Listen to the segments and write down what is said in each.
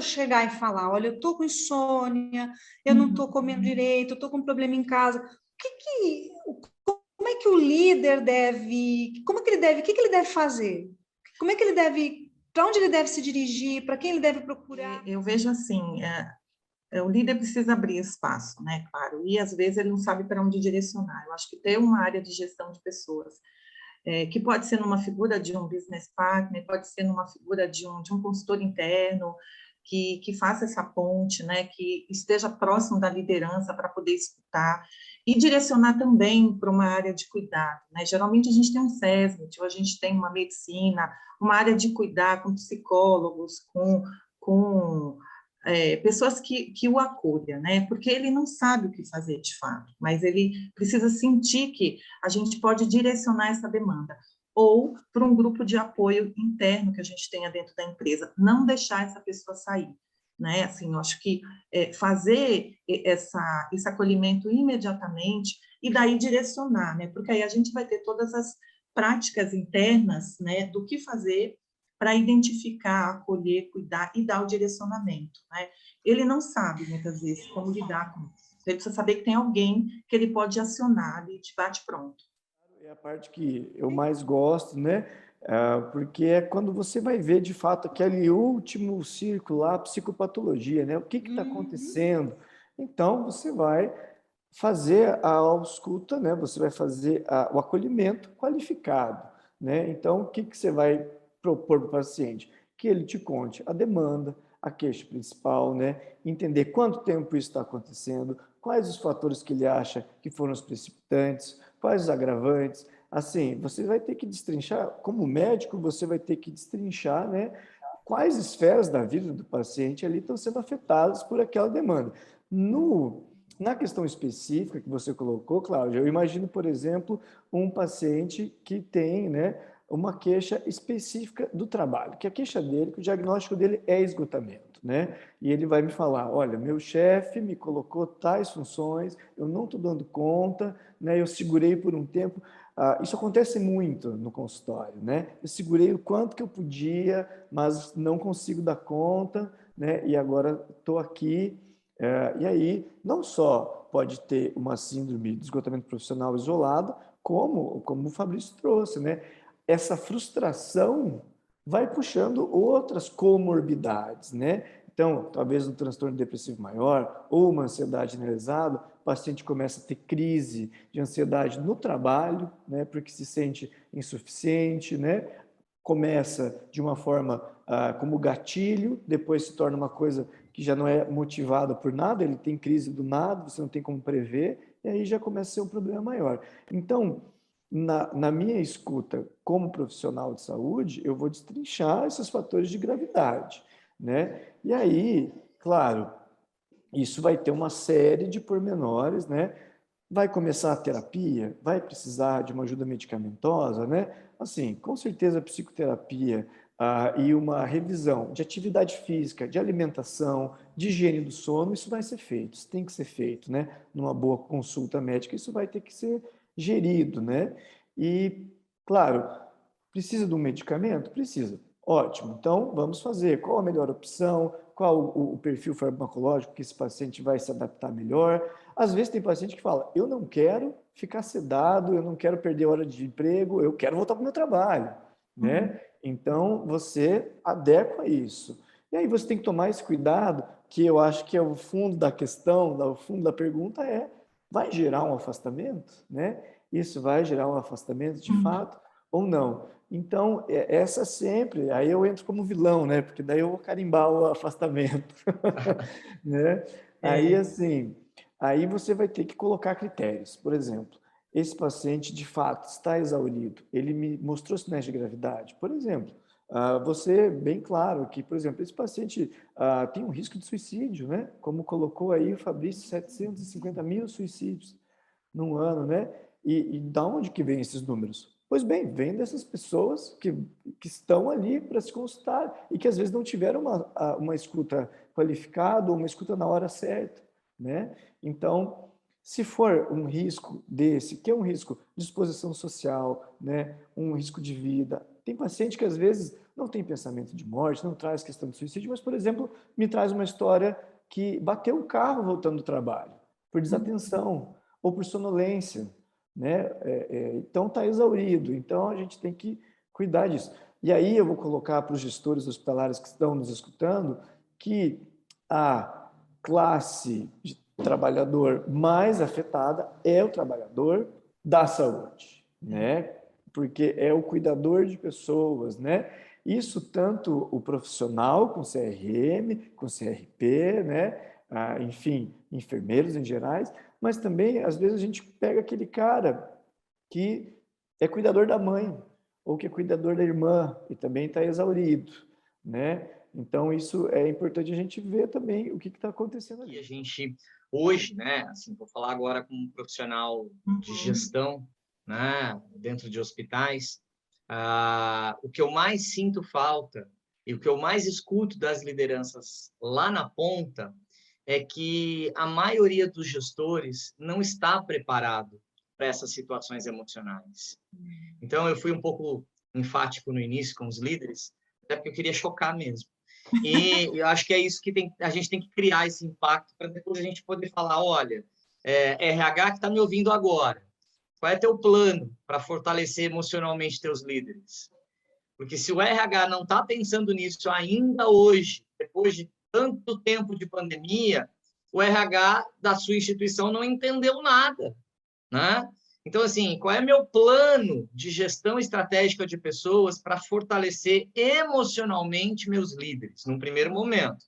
pessoa chegar e falar, olha, eu estou com insônia, eu não estou Uhum. comendo direito, eu estou com um problema em casa. Como é que o líder deve, como é que ele deve, o que ele deve fazer? Como é que ele deve, para onde ele deve se dirigir, para quem ele deve procurar? Eu vejo assim, o líder precisa abrir espaço, né, claro, e às vezes ele não sabe para onde direcionar. Eu acho que ter uma área de gestão de pessoas, que pode ser numa figura de um business partner, pode ser numa figura de um consultor interno, que faça essa ponte, né, que esteja próximo da liderança para poder escutar e direcionar também para uma área de cuidado, né? Geralmente a gente tem um SESMIT, ou a gente tem uma medicina, uma área de cuidar com psicólogos, com pessoas que o acolham, né? Porque ele não sabe o que fazer de fato, mas ele precisa sentir que a gente pode direcionar essa demanda, ou para um grupo de apoio interno que a gente tenha dentro da empresa, não deixar essa pessoa sair, né? Assim, eu acho que fazer esse acolhimento imediatamente e daí direcionar, né? Porque aí a gente vai ter todas as práticas internas, né, do que fazer para identificar, acolher, cuidar e dar o direcionamento, né? Ele não sabe, muitas vezes, como lidar com isso. Ele precisa saber que tem alguém que ele pode acionar ali de bate-pronto. É a parte que eu mais gosto, né? Porque é quando você vai ver, de fato, aquele último círculo lá, a psicopatologia, né? O que está acontecendo? Então, você vai fazer a ausculta, né? Você vai fazer o acolhimento qualificado, né? Então, o que você vai propor para o paciente? Que ele te conte a demanda, a queixa principal, né? Entender quanto tempo isso está acontecendo, quais os fatores que ele acha que foram os precipitantes, quais os agravantes. Assim, você vai ter que destrinchar, como médico, você vai ter que destrinchar, né? Quais esferas da vida do paciente ali estão sendo afetadas por aquela demanda. Na questão específica que você colocou, Cláudia, eu imagino, por exemplo, um paciente que tem, né, uma queixa específica do trabalho, que a queixa dele, que o diagnóstico dele é esgotamento, né? E ele vai me falar, olha, meu chefe me colocou tais funções, eu não estou dando conta, né? Eu segurei por um tempo. Isso acontece muito no consultório, né? Eu segurei o quanto que eu podia, mas não consigo dar conta, né? E agora estou aqui. E aí, não só pode ter uma síndrome de esgotamento profissional isolado, como o Fabrício trouxe, né? Essa frustração vai puxando outras comorbidades, né? Então, talvez um transtorno depressivo maior ou uma ansiedade generalizada, o paciente começa a ter crise de ansiedade no trabalho, né? Porque se sente insuficiente, né? Começa de uma forma como gatilho, depois se torna uma coisa que já não é motivada por nada, ele tem crise do nada, você não tem como prever, e aí já começa a ser um problema maior. Então, na minha escuta como profissional de saúde, eu vou destrinchar esses fatores de gravidade, né? E aí, claro, isso vai ter uma série de pormenores, né? Vai começar a terapia? Vai precisar de uma ajuda medicamentosa, né? Assim, com certeza a psicoterapia e uma revisão de atividade física, de alimentação, de higiene do sono, isso vai ser feito, isso tem que ser feito, né? Numa boa consulta médica, isso vai ter que ser gerido, né? E, claro, precisa de um medicamento? Precisa. Ótimo, então vamos fazer. Qual a melhor opção? Qual o perfil farmacológico que esse paciente vai se adaptar melhor? Às vezes tem paciente que fala, eu não quero ficar sedado, eu não quero perder hora de emprego, eu quero voltar para o meu trabalho, né? Então, você adequa isso. E aí você tem que tomar esse cuidado, que eu acho que é o fundo da questão, o fundo da pergunta vai gerar um afastamento, né? Isso vai gerar um afastamento de fato ou não? Então, essa sempre, aí eu entro como vilão, né? Porque daí eu vou carimbar o afastamento, né? Aí, É, assim, aí você vai ter que colocar critérios. Por exemplo, esse paciente de fato está exaurido, ele me mostrou sinais de gravidade. Por exemplo, você bem claro que, por exemplo, esse paciente tem um risco de suicídio, né? Como colocou aí o Fabrício, 750 mil suicídios num ano, né? E da onde que vem esses números? Pois bem, vem dessas pessoas que estão ali para se consultar e que às vezes não tiveram uma escuta qualificada ou uma escuta na hora certa, né? Então, se for um risco desse, que é um risco de exposição social, né? Um risco de vida, tem paciente que às vezes não tem pensamento de morte, não traz questão de suicídio, mas, por exemplo, me traz uma história que bateu o carro voltando do trabalho, por desatenção ou por sonolência, né? Então está exaurido, então a gente tem que cuidar disso. E aí eu vou colocar para os gestores hospitalares que estão nos escutando que a classe de trabalhador mais afetada é o trabalhador da saúde, né? Porque é o cuidador de pessoas, né? Isso tanto o profissional com CRM, com CRP, né? Enfim, enfermeiros em gerais, mas também, às vezes, a gente pega aquele cara que é cuidador da mãe, ou que é cuidador da irmã, e também está exaurido, né? Então, isso é importante a gente ver também o que está acontecendo ali. E a gente, hoje, né, assim, vou falar agora como um profissional de gestão, né, dentro de hospitais, o que eu mais sinto falta e o que eu mais escuto das lideranças lá na ponta é que a maioria dos gestores não está preparado para essas situações emocionais. Então, eu fui um pouco enfático no início com os líderes, até porque eu queria chocar mesmo. E eu acho que é isso que a gente tem que criar esse impacto para depois a gente poder falar, olha, RH que está me ouvindo agora, qual é teu plano para fortalecer emocionalmente teus líderes? Porque se o RH não está pensando nisso ainda hoje, depois de tanto tempo de pandemia, o RH da sua instituição não entendeu nada, né? Então, assim, qual é meu plano de gestão estratégica de pessoas para fortalecer emocionalmente meus líderes, num primeiro momento?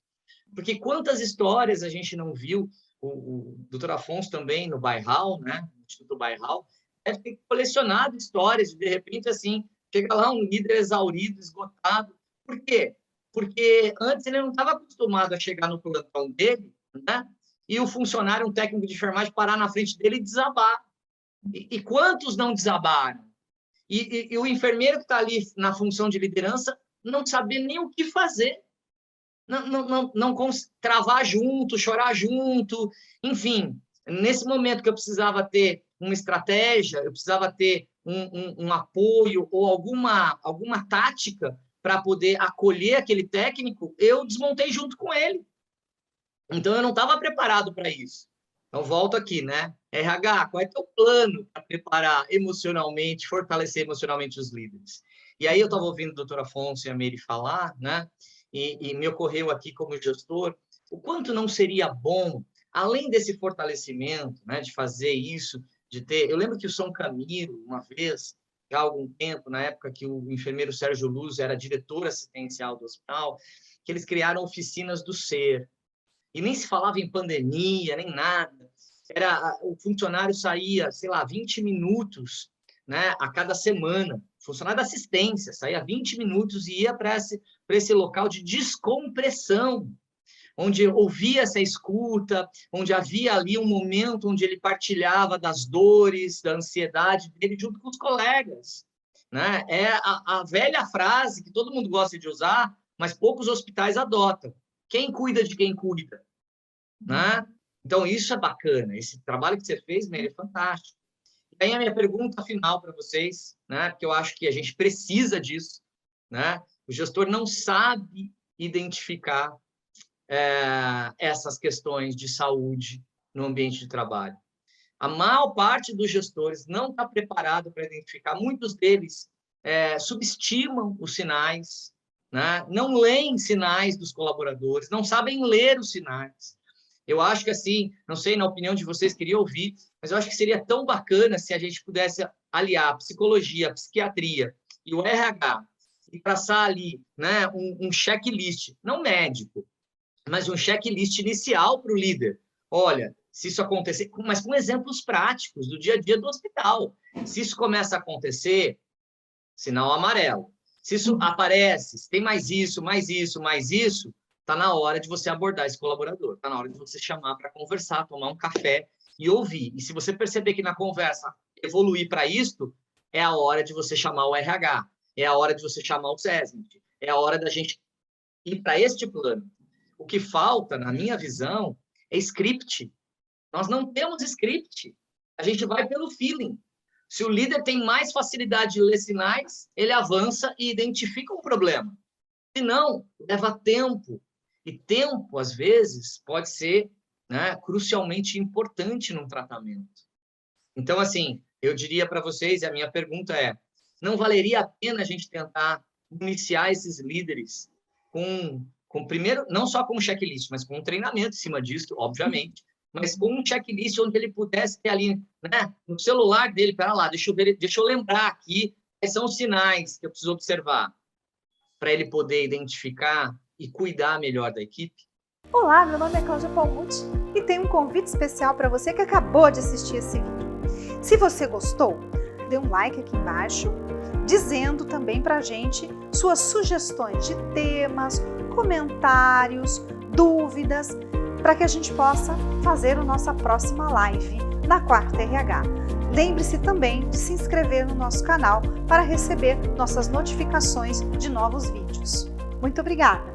Porque quantas histórias a gente não viu, o Dr. Afonso também, no Bairral, né? No Instituto Bairral, deve ter colecionado histórias, de repente, assim, chega lá um líder exaurido, esgotado. Por quê? Porque antes ele não estava acostumado a chegar no plantão dele, né? E o funcionário, um técnico de enfermagem, parar na frente dele e desabar. E quantos não desabaram? E o enfermeiro que está ali na função de liderança não saber nem o que fazer. Não travar junto, chorar junto. Enfim, nesse momento que eu precisava ter uma estratégia, eu precisava ter um apoio ou alguma tática para poder acolher aquele técnico, eu desmontei junto com ele. Então, eu não estava preparado para isso. Então, volto aqui, né? RH, qual é o teu plano para preparar emocionalmente, fortalecer emocionalmente os líderes? E aí eu estava ouvindo o doutor Afonso e a Mary falar, né? E me ocorreu aqui como gestor, o quanto não seria bom, além desse fortalecimento, né? De fazer isso, de ter... Eu lembro que o São Camilo, uma vez, há algum tempo, na época que o enfermeiro Sérgio Luz era diretor assistencial do hospital, que eles criaram oficinas do ser. E nem se falava em pandemia, nem nada. O funcionário saía, sei lá, 20 minutos, né, a cada semana. Funcionário da assistência, saía 20 minutos e ia para esse local de descompressão, onde ouvia essa escuta, onde havia ali um momento onde ele partilhava das dores, da ansiedade dele junto com os colegas. Né? É a velha frase que todo mundo gosta de usar, mas poucos hospitais adotam. Quem cuida de quem cuida? Né? Então, isso é bacana. Esse trabalho que você fez, Mary, é fantástico. E aí, a minha pergunta final para vocês, né? Porque eu acho que a gente precisa disso. Né? O gestor não sabe identificar essas questões de saúde no ambiente de trabalho. A maior parte dos gestores não está preparado para identificar. Muitos deles subestimam os sinais, né? Não leem sinais dos colaboradores, não sabem ler os sinais. Eu acho que, assim, não sei, na opinião de vocês, queria ouvir, mas eu acho que seria tão bacana se a gente pudesse aliar a psicologia, a psiquiatria e o RH e traçar ali, né, um checklist, não médico, mas um checklist inicial para o líder. Olha, se isso acontecer, mas com exemplos práticos do dia a dia do hospital. Se isso começa a acontecer, sinal amarelo. Se isso aparece, se tem mais isso, está na hora de você abordar esse colaborador, está na hora de você chamar para conversar, tomar um café e ouvir. E se você perceber que na conversa evoluir para isto, é a hora de você chamar o RH, é a hora de você chamar o SESMIT, é a hora da gente ir para este plano. O que falta, na minha visão, é script. Nós não temos script. A gente vai pelo feeling. Se o líder tem mais facilidade de ler sinais, ele avança e identifica um problema. Se não, leva tempo. E tempo, às vezes, pode ser, né, crucialmente importante num tratamento. Então, assim, eu diria para vocês, e a minha pergunta é, não valeria a pena a gente tentar iniciar esses líderes com primeiro, não só com um checklist, mas com um treinamento em cima disso, obviamente, mas com um checklist onde ele pudesse ter ali, né, no celular dele, pera lá, deixa eu lembrar aqui quais são os sinais que eu preciso observar para ele poder identificar e cuidar melhor da equipe? Olá, meu nome é Cláudia Palmucci e tenho um convite especial para você que acabou de assistir esse vídeo. Se você gostou, dê um like aqui embaixo, dizendo também para a gente suas sugestões de temas, comentários, dúvidas, para que a gente possa fazer a nossa próxima live na Quarta RH. Lembre-se também de se inscrever no nosso canal para receber nossas notificações de novos vídeos. Muito obrigada!